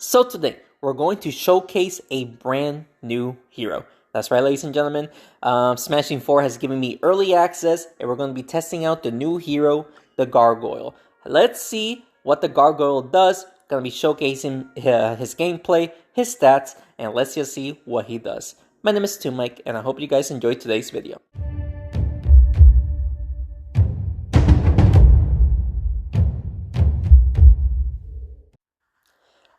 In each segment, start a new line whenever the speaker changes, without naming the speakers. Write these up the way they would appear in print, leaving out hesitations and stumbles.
So today, we're going to showcase a brand new hero. That's right, ladies and gentlemen. Smashing 4 has given me early access, and we're going to be testing out the new hero, the Gargoyle. Let's see what the Gargoyle does. Going to be showcasing his gameplay, his stats, and let's just see what he does. My name is Mike, and I hope you guys enjoyed today's video.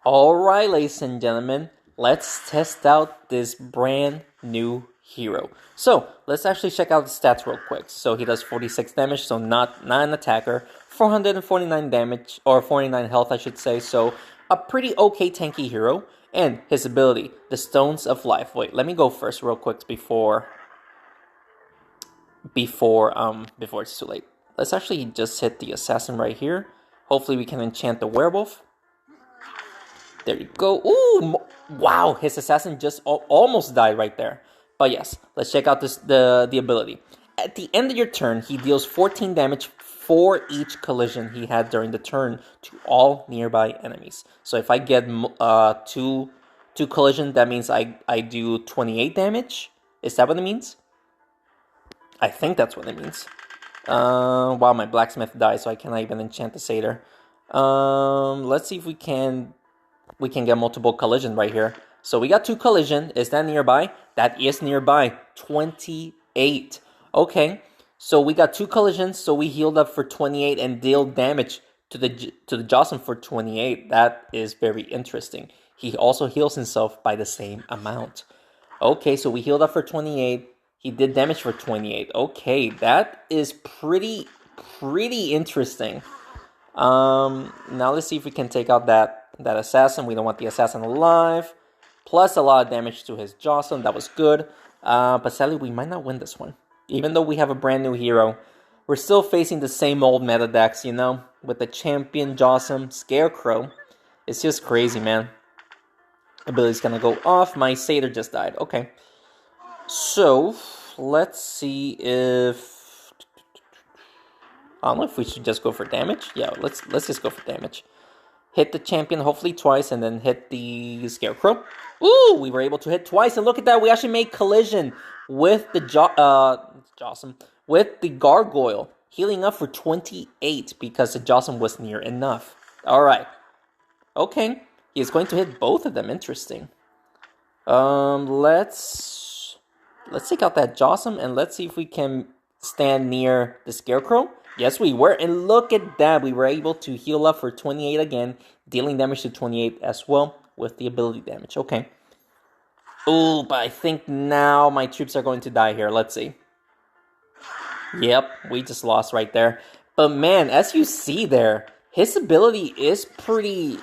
Alright, ladies and gentlemen, let's test out this brand new hero. So, let's actually check out the stats real quick. So, he does 46 damage, so not an attacker. 449 damage, or 49 health, I should say. So, a pretty okay tanky hero. And his ability, the Stones of Life. Wait, let me go first real quick before it's too late. Let's actually just hit the Assassin right here. Hopefully we can enchant the Werewolf. There you go. Ooh, wow, his assassin just almost died right there. But yes, let's check out the ability. At the end of your turn, he deals 14 damage for each collision he had during the turn to all nearby enemies. So if I get two collision, that means I do 28 damage. Is that what it means? I think that's what it means. Wow, my blacksmith died, so I cannot even enchant the satyr. Let's see if we can get multiple collision right here. So we got 2 collision. Is that nearby? That is nearby. 28. Okay. So we got 2 collisions. So we healed up for 28 and dealt damage to the Jocelyn for 28. That is very interesting. He also heals himself by the same amount. Okay, so we healed up for 28. He did damage for 28. Okay, that is pretty interesting. Now let's see if we can take out that assassin. We don't want the assassin alive. Plus a lot of damage to his Jocelyn. That was good. But sadly, we might not win this one. Even though we have a brand new hero, we're still facing the same old meta decks, you know? With the champion, Jocelyn, Scarecrow. It's just crazy, man. Ability's gonna go off. My satyr just died. Okay. So, let's see if... I don't know if we should just go for damage. Yeah, let's just go for damage. Hit the champion hopefully twice and then hit the Scarecrow. Ooh, we were able to hit twice, and look at that, we actually made collision with the with the Gargoyle, healing up for 28 because the Jocelyn was near enough. Alright. Okay. He is going to hit both of them. Interesting. Let's take out that Jocelyn and let's see if we can stand near the Scarecrow. Yes, we were, and look at that. We were able to heal up for 28 again, dealing damage to 28 as well with the ability damage. Okay. Oh, but I think now my troops are going to die here. Let's see. Yep, we just lost right there. But man, as you see there, his ability is pretty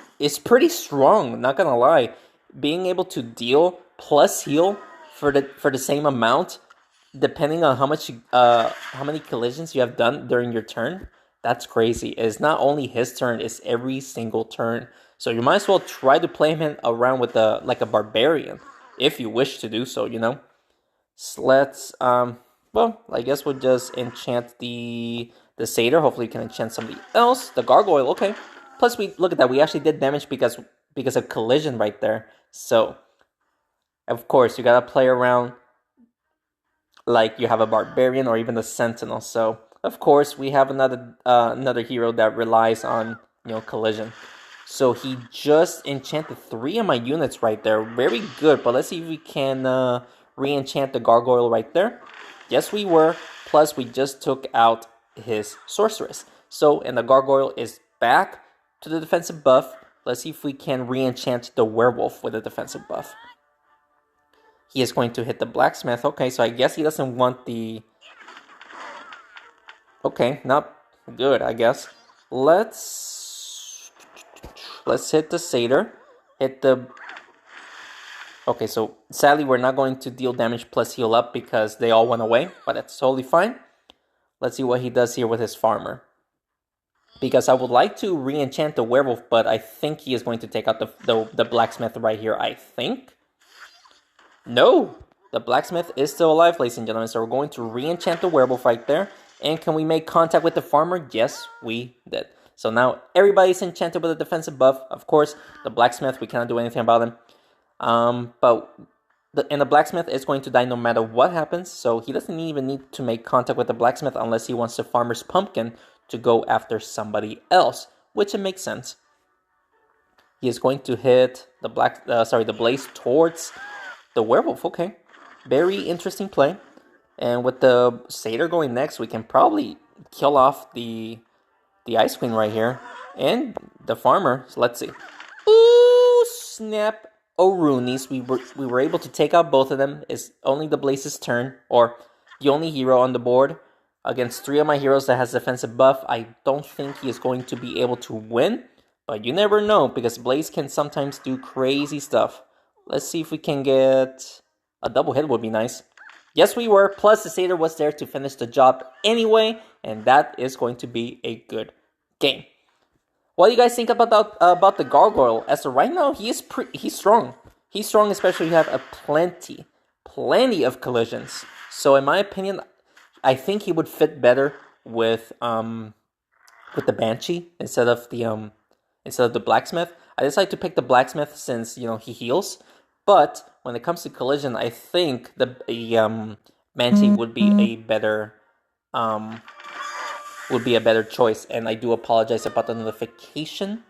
strong, not gonna lie. Being able to deal plus heal for the same amount, depending on how many collisions you have done during your turn, that's crazy. It's not only his turn, it's every single turn. So you might as well try to play him around with like a barbarian, if you wish to do so, you know. So let's well, I guess we'll just enchant the satyr. Hopefully we can enchant somebody else. The Gargoyle, okay. Plus we look at that, we actually did damage because of collision right there. So of course you gotta play around like you have a barbarian or even a sentinel. So of course we have another hero that relies on, you know, collision. So he just enchanted 3 of my units right there. Very good. But let's see if we can re-enchant the Gargoyle right there. Yes, we were. Plus we just took out his sorceress. So, and the Gargoyle is back to the defensive buff. Let's see if we can re-enchant the Werewolf with a defensive buff. He is going to hit the blacksmith. Okay, so I guess he doesn't want the... Okay, not good, I guess. Let's hit the satyr. Hit the... Okay, so sadly we're not going to deal damage plus heal up because they all went away, but that's totally fine. Let's see what he does here with his farmer. Because I would like to re-enchant the werewolf, but I think he is going to take out the blacksmith right here, I think. No! The blacksmith is still alive, ladies and gentlemen, so we're going to re-enchant the werewolf right there. And can we make contact with the farmer? Yes, we did. So now everybody's enchanted with a defensive buff. Of course, the blacksmith, we cannot do anything about him. But the blacksmith is going to die no matter what happens. So he doesn't even need to make contact with the blacksmith unless he wants the farmer's pumpkin to go after somebody else, which it makes sense. He is going to hit the the blaze towards the werewolf. Okay, very interesting play. And with the satyr going next, we can probably kill off the ice queen right here and the farmer. So let's see. Ooh, snap! O'Roonies. We were able to take out both of them. It's only the blaze's turn, or the only hero on the board against 3 of my heroes that has defensive buff. I don't think he is going to be able to win, but you never know because Blaze can sometimes do crazy stuff. Let's see if we can get a double hit. Would be nice. Yes, we were. Plus, the satyr was there to finish the job anyway, and that is going to be a good game. What do you guys think about the Gargoyle? As of right now, he's strong. He's strong, especially if you have a plenty of collisions. So, in my opinion, I think he would fit better with the Banshee instead of the blacksmith. I decided to pick the blacksmith since he heals. But when it comes to collision, I think the Banshee would be a better choice. And I do apologize about the notification.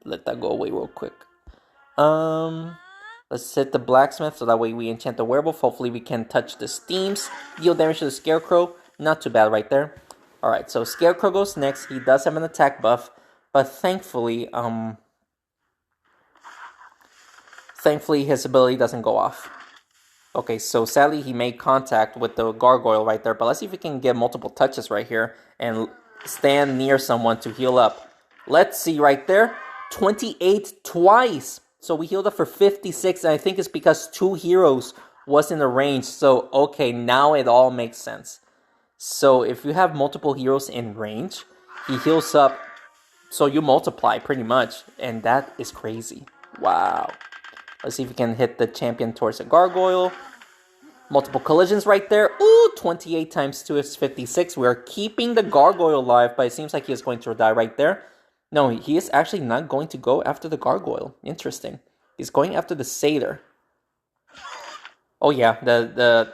Let that go away real quick. Let's hit the blacksmith so that way we enchant the werewolf. Hopefully we can touch the steams. Deal damage to the scarecrow. Not too bad right there. Alright, so scarecrow goes next. He does have an attack buff. But thankfully his ability doesn't go off. Okay, so sadly he made contact with the gargoyle right there. But let's see if we can get multiple touches right here and stand near someone to heal up. Let's see right there. 28 twice. So we healed up for 56. And I think it's because 2 heroes was in the range. So, okay, now it all makes sense. So if you have multiple heroes in range, he heals up. So you multiply pretty much. And that is crazy. Wow. Let's see if we can hit the champion towards the gargoyle. Multiple collisions right there. Ooh, 28 times 2 is 56. We're keeping the gargoyle alive, but it seems like he is going to die right there. No, he is actually not going to go after the gargoyle. Interesting. He's going after the satyr. Oh yeah,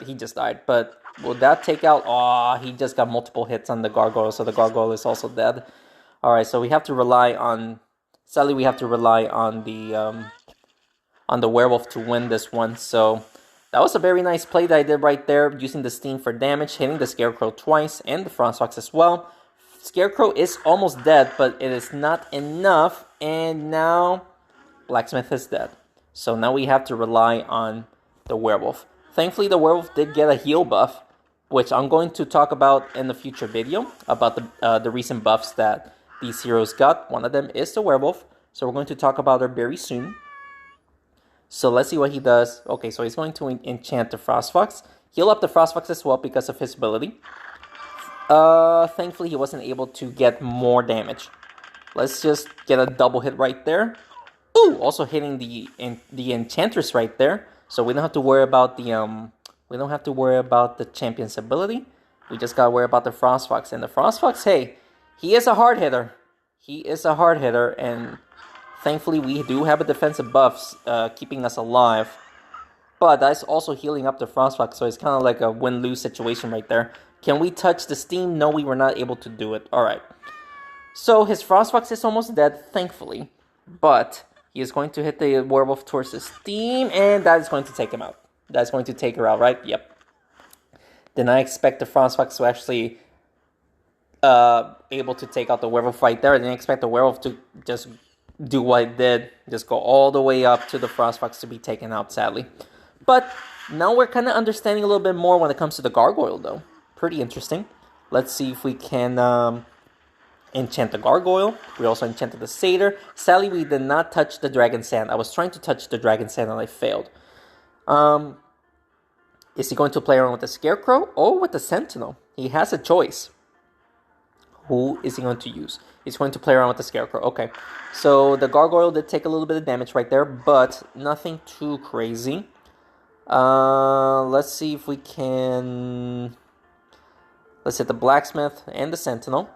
he just died. But will that take out? Oh, he just got multiple hits on the gargoyle, so the gargoyle is also dead. Alright, so we have to rely on... Sadly, we have to rely on the werewolf to win this one. So that was a very nice play that I did right there, using the steam for damage, hitting the scarecrow twice and the frostfox as well. Scarecrow is almost dead, but it is not enough, and now blacksmith is dead. So now we have to rely on the werewolf. Thankfully, the werewolf did get a heal buff, which I'm going to talk about in the future video about the recent buffs that these heroes got. One of them is the werewolf, so we're going to talk about her very soon. So let's see what he does. Okay, so he's going to enchant the frostfox, heal up the frostfox as well because of his ability. Thankfully he wasn't able to get more damage. Let's just get a double hit right there. Ooh, also hitting the enchantress right there. So we don't have to worry about the champion's ability. We just gotta worry about the frostfox. And the frostfox, hey, he is a hard hitter. He is a hard hitter, and thankfully we do have a defensive buff keeping us alive. But that's also healing up the frostfox, so it's kind of like a win-lose situation right there. Can we touch the steam? No, we were not able to do it. Alright. So his frostfox is almost dead, thankfully. But he is going to hit the werewolf towards the steam, and that is going to take him out. That's going to take her out, right? Yep. Then I expect the frostfox to actually able to take out the werewolf right there. I didn't expect the werewolf to just do what it did. Just go all the way up to the frostfox to be taken out, sadly. But now we're kind of understanding a little bit more when it comes to the gargoyle, though. Pretty interesting. Let's see if we can enchant the gargoyle. We also enchanted the satyr. Sadly, we did not touch the dragon sand. I was trying to touch the dragon sand and I failed. Is he going to play around with the scarecrow or with the sentinel? He has a choice. Who is he going to use? He's going to play around with the scarecrow. Okay. So the gargoyle did take a little bit of damage right there, but nothing too crazy. Let's see if we can... Let's hit the blacksmith and the sentinel.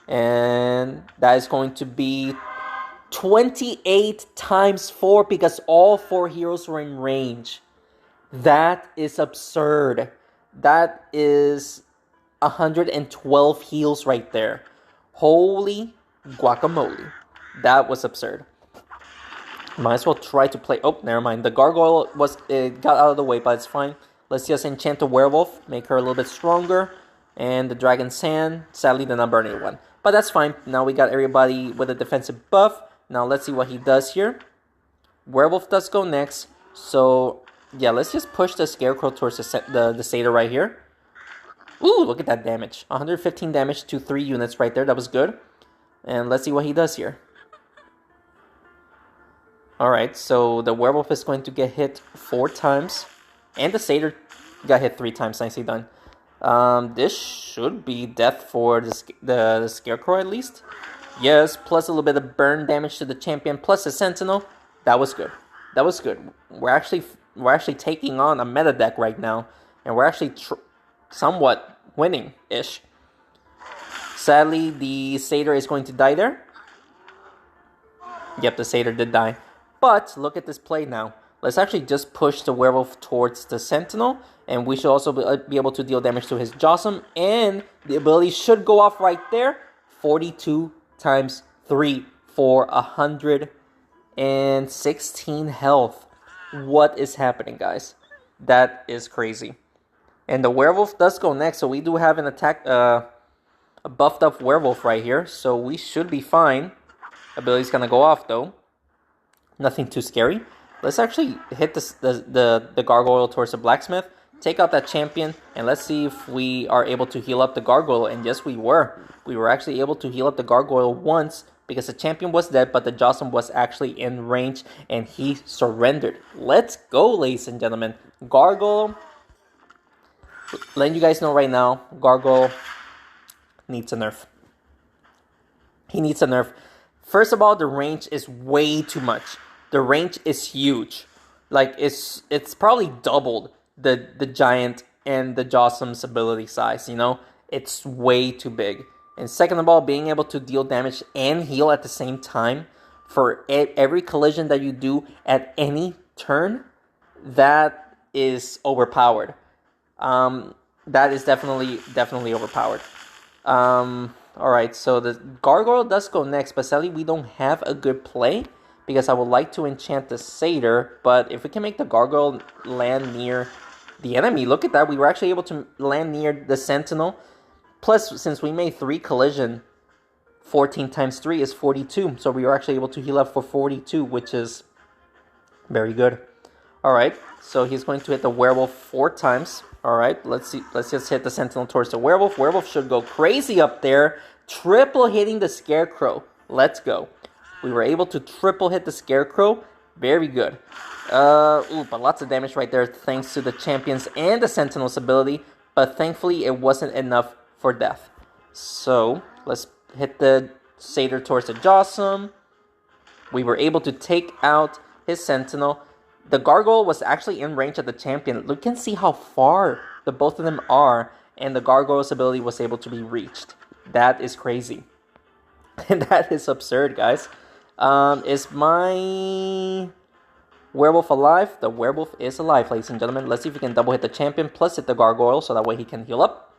And that is going to be 28 times 4 because all 4 heroes were in range. That is absurd. That is 112 heals right there. Holy guacamole. That was absurd. Might as well try to play... Oh, never mind. The Gargoyle got out of the way, but it's fine. Let's just enchant the Werewolf. Make her a little bit stronger. And the Dragon's Hand. Sadly, the non-burning one. But that's fine. Now we got everybody with a defensive buff. Now let's see what he does here. Werewolf does go next. So, yeah, let's just push the Scarecrow towards the Satyr right here. Ooh, look at that damage. 115 damage to 3 units right there. That was good. And let's see what he does here. Alright, so the Werewolf is going to get hit 4 times. And the Satyr got hit 3 times. Nicely done. This should be death for the Scarecrow at least. Yes, plus a little bit of burn damage to the champion, plus a Sentinel. That was good. That was good. We're actually taking on a meta deck right now. And we're actually somewhat winning-ish. Sadly, the Satyr is going to die there. Yep, the Satyr did die. But look at this play now. Let's actually just push the Werewolf towards the Sentinel. And we should also be able to deal damage to his Jawsome. And the ability should go off right there. 42 times 3 for 116 health. What is happening, guys? That is crazy. And the Werewolf does go next. So we do have an attack, a buffed up Werewolf right here. So we should be fine. Ability's going to go off though. Nothing too scary. Let's actually hit the Gargoyle towards the Blacksmith. Take out that champion. And let's see if we are able to heal up the Gargoyle. And yes, we were. We were actually able to heal up the Gargoyle once. Because the champion was dead. But the Jawsome was actually in range. And he surrendered. Let's go, ladies and gentlemen. Gargoyle. Letting you guys know right now. Gargoyle needs a nerf. He needs a nerf. First of all, the range is way too much. The range is huge. Like, it's probably doubled the Giant and the Jawsome's ability size, you know? It's way too big. And second of all, being able to deal damage and heal at the same time for every collision that you do at any turn, that is overpowered. That is definitely overpowered. Alright, so the Gargoyle does go next, but sadly we don't have a good play. Because I would like to enchant the Satyr, but if we can make the Gargoyle land near the enemy, look at that, we were actually able to land near the Sentinel. Plus, since we made 3 collision, 14 times 3 is 42, so we were actually able to heal up for 42, which is very good. Alright, so he's going to hit the Werewolf 4 times. Alright, let's just hit the Sentinel towards the Werewolf. Werewolf should go crazy up there, triple hitting the Scarecrow. Let's go. We were able to triple hit the Scarecrow. Very good. But lots of damage right there thanks to the Champions and the Sentinel's ability. But thankfully, it wasn't enough for death. So, let's hit the Satyr towards the Jawsome. We were able to take out his Sentinel. The Gargoyle was actually in range of the Champion. You can see how far the both of them are. And the Gargoyle's ability was able to be reached. That is crazy. And that is absurd, guys. Is my Werewolf alive? The Werewolf is alive, ladies and gentlemen. Let's see if we can double hit the Champion plus hit the Gargoyle so that way he can heal up.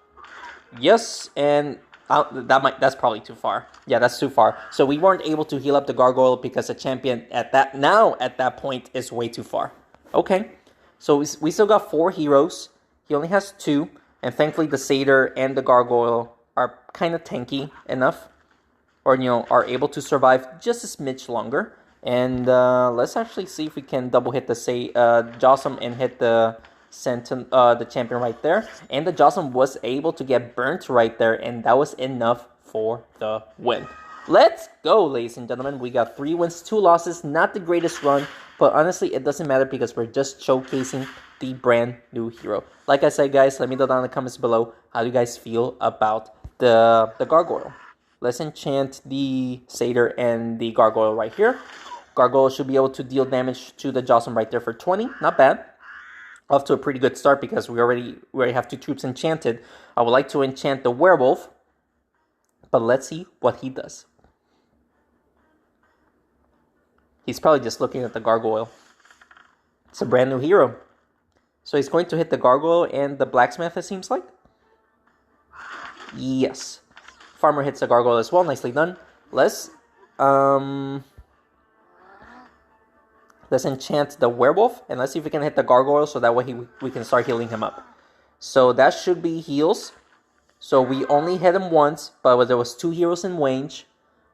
Yes, and that's probably too far. Yeah, that's too far. So we weren't able to heal up the Gargoyle because the Champion at that point is way too far. Okay, so we still got 4 heroes. He only has 2, and thankfully the Satyr and the Gargoyle are kind of tanky enough. Or, you know, are able to survive just a smidge longer. And let's actually see if we can double hit the Jawsome and hit the Champion right there. And the Jawsome was able to get burnt right there. And that was enough for the win. Let's go, ladies and gentlemen. We got 3 wins, 2 losses. Not the greatest run. But honestly, it doesn't matter because we're just showcasing the brand new hero. Like I said, guys, let me know down in the comments below. How do you guys feel about the Gargoyle? Let's enchant the Satyr and the Gargoyle right here. Gargoyle should be able to deal damage to the Jawsome right there for 20. Not bad. Off to a pretty good start because we already have 2 troops enchanted. I would like to enchant the Werewolf But let's see what he does. He's probably just looking at the Gargoyle. It's a brand new hero. So he's going to hit the Gargoyle and the Blacksmith, it seems like. Yes. Farmer hits the Gargoyle as well. Nicely done. Let's enchant the Werewolf. And let's see if we can hit the Gargoyle so that way we can start healing him up. So that should be heals. So we only hit him once, but there was 2 heroes in range.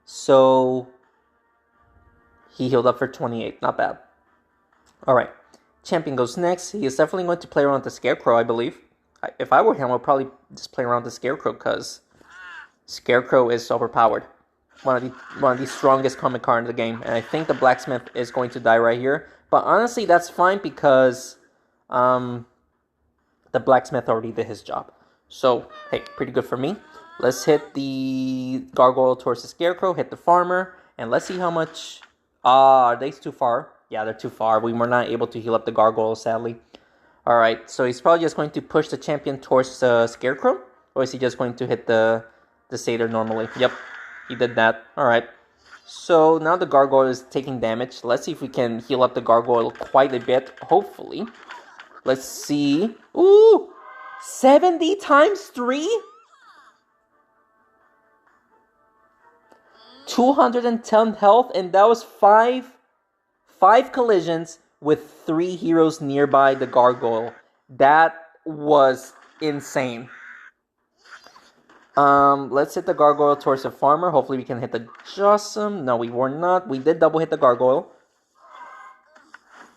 So he healed up for 28. Not bad. Alright. Champion goes next. He is definitely going to play around the Scarecrow, I believe. If I were him, I would probably just play around the Scarecrow because Scarecrow is overpowered. One of the strongest comic card in the game. And I think the Blacksmith is going to die right here. But honestly, that's fine because the Blacksmith already did his job. So, hey, pretty good for me. Let's hit the Gargoyle towards the Scarecrow. Hit the Farmer. And let's see how much... are they too far? Yeah, they're too far. We were not able to heal up the Gargoyle, sadly. Alright, so he's probably just going to push the champion towards the Scarecrow? Or is he just going to hit the Satyr normally? Yep, he did that. Alright. So now the Gargoyle is taking damage. Let's see if we can heal up the Gargoyle quite a bit, hopefully. Let's see. Ooh! 70 times 3? 210 health, and that was 5 collisions with 3 heroes nearby the Gargoyle. That was insane. Let's hit the Gargoyle towards the Farmer. Hopefully we can hit the Jossum. No, we were not. We did double hit the Gargoyle.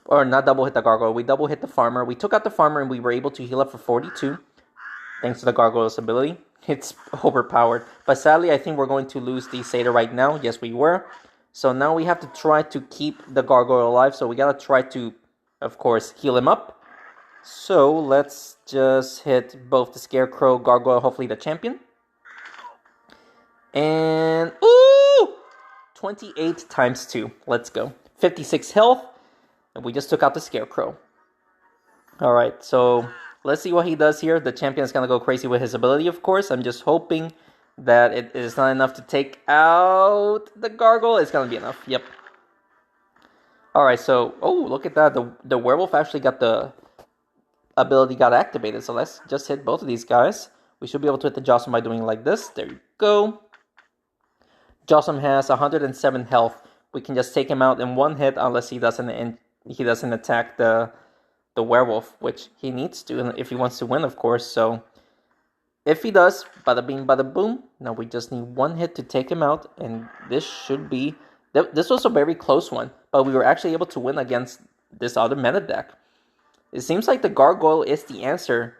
Or not double hit the Gargoyle. We double hit the Farmer. We took out the Farmer and we were able to heal up for 42. Thanks to the Gargoyle's ability. It's overpowered. But sadly, I think we're going to lose the Satyr right now. Yes, we were. So now we have to try to keep the Gargoyle alive. So we gotta try to, of course, heal him up. So let's just hit both the Scarecrow, Gargoyle, hopefully the champion. And, ooh! 28 times 2. Let's go. 56 health. And we just took out the Scarecrow. Alright, so let's see what he does here. The champion is gonna go crazy with his ability, of course. I'm just hoping that it is not enough to take out the Gargoyle. It's gonna be enough. Yep. Alright, so... oh, look at that. The Werewolf actually got the ability got activated. So let's just hit both of these guys. We should be able to hit the Jossum by doing like this. There you go. Jossum has 107 health. We can just take him out in one hit unless he doesn't attack the Werewolf, which he needs to if he wants to win, of course. So if he does, bada bing, bada boom. Now we just need one hit to take him out, and this should be... this was a very close one, but we were actually able to win against this other meta deck. It seems like the Gargoyle is the answer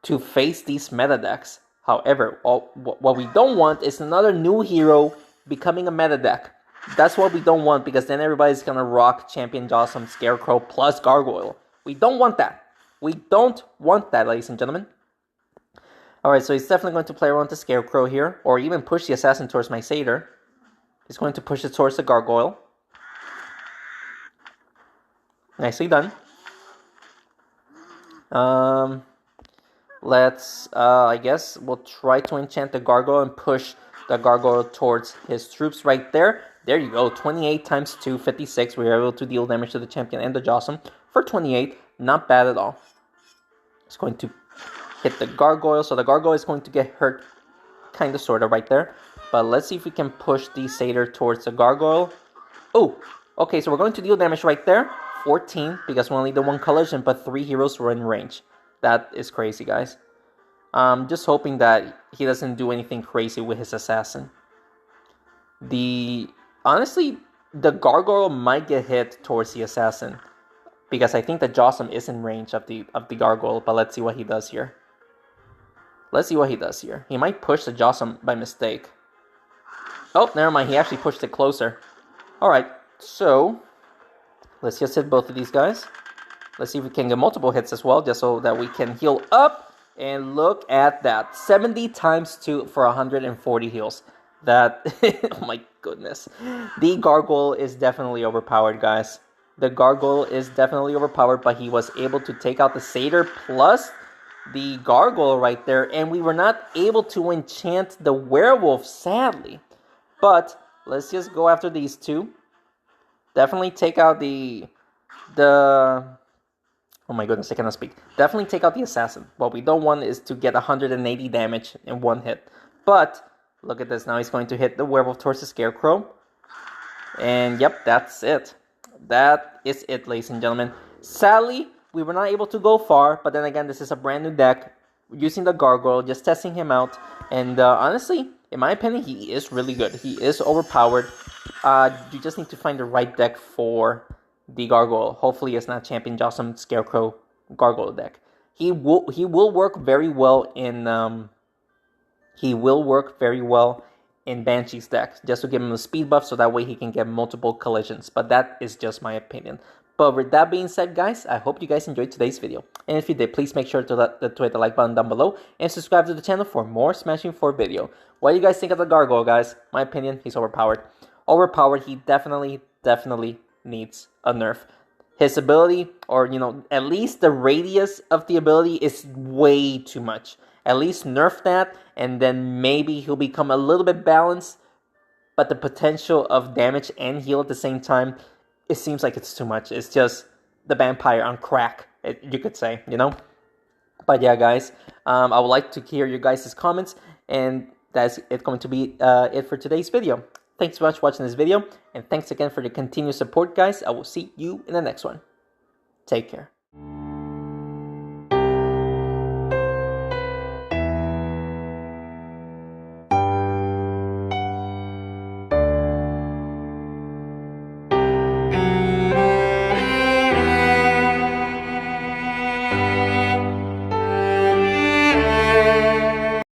to face these meta decks. However, what we don't want is another new hero becoming a meta deck. That's what we don't want, because then everybody's gonna rock Champion Jossum, Scarecrow, plus Gargoyle. We don't want that. We don't want that, ladies and gentlemen. Alright, so he's definitely going to play around the Scarecrow here, or even push the Assassin towards my Satyr. He's going to push it towards the Gargoyle. Nicely done. I guess we'll try to enchant the Gargoyle and push the Gargoyle towards his troops right there. There you go, 28 times 2, 56. We were able to deal damage to the champion and the Jossum for 28. Not bad at all. It's going to hit the Gargoyle, so the Gargoyle is going to get hurt kind of, sort of, right there. But let's see if we can push the Satyr towards the Gargoyle. Oh, okay, so we're going to deal damage right there. 14, because we only did 1 collision, but 3 heroes were in range. That is crazy, guys. Just hoping that he doesn't do anything crazy with his Assassin. Honestly, the Gargoyle might get hit towards the Assassin, because I think the Jossum is in range of the Gargoyle, but let's see what he does here. Let's see what he does here. He might push the Jossum by mistake. Oh, never mind. He actually pushed it closer. Alright, so let's just hit both of these guys. Let's see if we can get multiple hits as well, just so that we can heal up. And look at that. 70 times 2 for 140 heals. That, oh my goodness. The Gargoyle is definitely overpowered, guys. The Gargoyle is definitely overpowered, but he was able to take out the Satyr plus the Gargoyle right there, and we were not able to enchant the Werewolf, sadly. But let's just go after these two. Definitely take out the... Oh my goodness, I cannot speak. Definitely take out the Assassin. What we don't want is to get 180 damage in one hit. But, look at this. Now he's going to hit the Werewolf towards the Scarecrow. And yep, that's it. That is it, ladies and gentlemen. Sadly, we were not able to go far. But then again, this is a brand new deck. Using the Gargoyle, just testing him out. And honestly, in my opinion, he is really good. He is overpowered. You just need to find the right deck for the Gargoyle. Hopefully it's not Champion Jocelyn Scarecrow Gargoyle deck. He will work very well in Banshee's deck, just to give him a speed buff so that way he can get multiple collisions. But that is just my opinion. But with that being said, guys, I hope you guys enjoyed today's video. And if you did, please make sure to hit the like button down below and subscribe to the channel for more Smashing 4 video. What do you guys think of the Gargoyle, guys? My opinion, he's overpowered. Overpowered, he definitely needs a nerf. His ability, or at least the radius of the ability is way too much. At least nerf that, and then maybe he'll become a little bit balanced. But the potential of damage and heal at the same time, it seems like it's too much. It's just the vampire on crack, you could say, But yeah, guys, I would like to hear your guys' comments, and that's going to be it for today's video. Thanks so much for watching this video, and thanks again for the continued support, guys. I will see you in the next one. Take care.